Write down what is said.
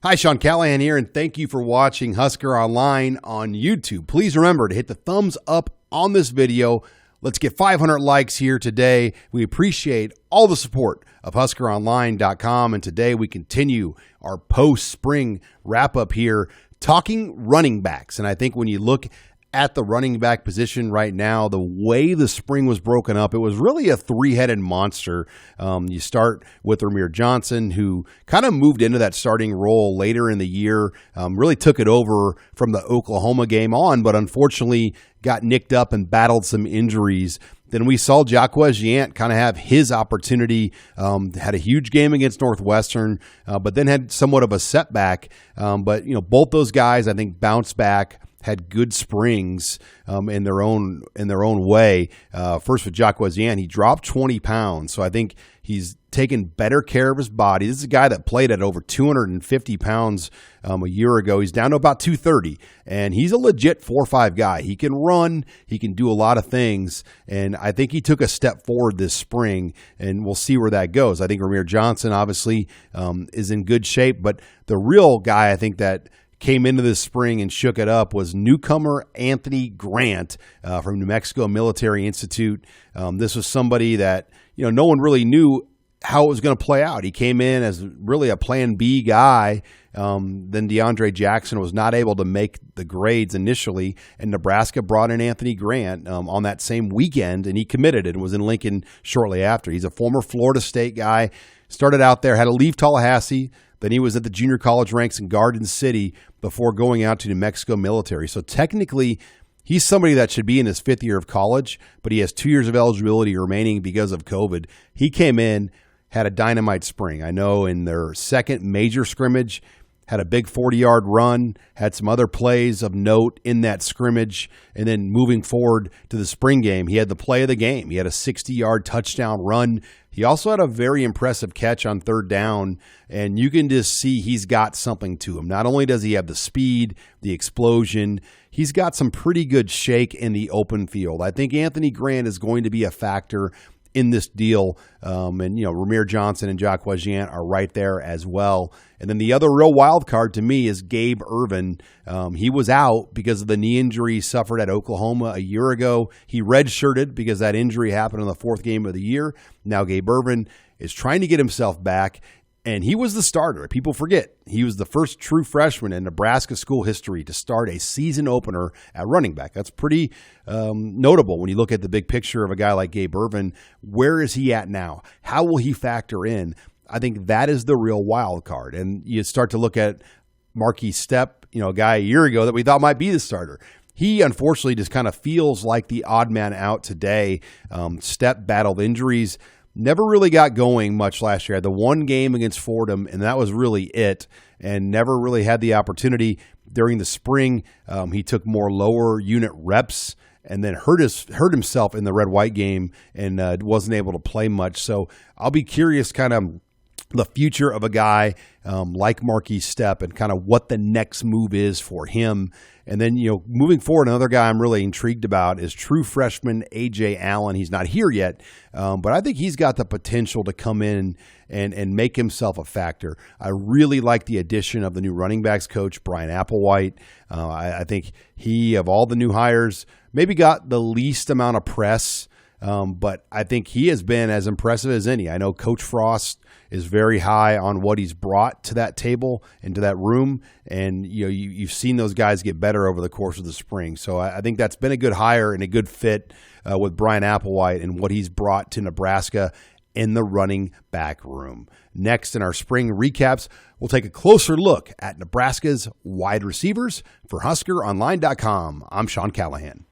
Hi, Sean Callahan here, and thank you for watching Husker Online on YouTube. Please remember to hit the thumbs up on this video. Let's get 500 likes here today. We appreciate all the support of HuskerOnline.com, and today we continue our post-spring wrap-up here talking running backs. And I think when you look at the running back position right now, the way the spring was broken up, it was really a three-headed monster. You start with Ramir Johnson, who kind of moved into that starting role later in the year, really took it over from the Oklahoma game on, but unfortunately got nicked up and battled some injuries. Then we saw Jaquez Yant kind of have his opportunity, had a huge game against Northwestern, but then had somewhat of a setback. But both those guys, I think, bounced back, had good springs in their own way. First with Jaquez Yant, he dropped 20 pounds, so I think he's taken better care of his body. This is a guy that played at over 250 pounds a year ago. He's down to about 230, and he's a legit 4-5 guy. He can run, he can do a lot of things, and I think he took a step forward this spring, and we'll see where that goes. I think Ramir Johnson obviously is in good shape, but the real guy I think that came into this spring and shook it up was newcomer Anthony Grant from New Mexico Military Institute. This was somebody that no one really knew how it was going to play out. He came in as really a plan B guy. Then DeAndre Jackson was not able to make the grades initially, and Nebraska brought in Anthony Grant on that same weekend, and he committed and was in Lincoln shortly after. He's a former Florida State guy, started out there, had to leave Tallahassee. Then he was at the junior college ranks in Garden City before going out to New Mexico Military. So technically, he's somebody that should be in his fifth year of college, but he has 2 years of eligibility remaining because of COVID. He came in, had a dynamite spring. I know in their second major scrimmage, had a big 40-yard run, had some other plays of note in that scrimmage, and then moving forward to the spring game, he had the play of the game. He had a 60-yard touchdown run. He also had a very impressive catch on third down, and you can just see he's got something to him. Not only does he have the speed, the explosion, he's got some pretty good shake in the open field. I think Anthony Grant is going to be a factor in this deal, and Ramir Johnson and Jaquez Yant are right there as well. And then the other real wild card to me is Gabe Irvin. He was out because of the knee injury he suffered at Oklahoma a year ago. He redshirted because that injury happened in the fourth game of the year. Now Gabe Irvin is trying to get himself back, and he was the starter. People forget he was the first true freshman in Nebraska school history to start a season opener at running back. That's pretty notable when you look at the big picture of a guy like Gabe Irvin. Where is he at now? How will he factor in? I think that is the real wild card. And you start to look at Marquise Stepp, a guy a year ago that we thought might be the starter. He unfortunately just kind of feels like the odd man out today. Stepp battled injuries. Never really got going much last year. Had the one game against Fordham, and that was really it, and never really had the opportunity. During the spring, he took more lower unit reps and then hurt himself in the red-white game and wasn't able to play much. So I'll be curious kind of the future of a guy like Marquise Stepp and kind of what the next move is for him. And then, moving forward, another guy I'm really intrigued about is true freshman A.J. Allen. He's not here yet, but I think he's got the potential to come in and make himself a factor. I really like the addition of the new running backs coach, Brian Applewhite. I think he, of all the new hires, maybe got the least amount of press, but I think he has been as impressive as any. I know Coach Frost is very high on what he's brought to that table and to that room, and you've seen those guys get better over the course of the spring. So I think that's been a good hire and a good fit with Brian Applewhite and what he's brought to Nebraska in the running back room. Next in our spring recaps, we'll take a closer look at Nebraska's wide receivers. For HuskerOnline.com, I'm Sean Callahan.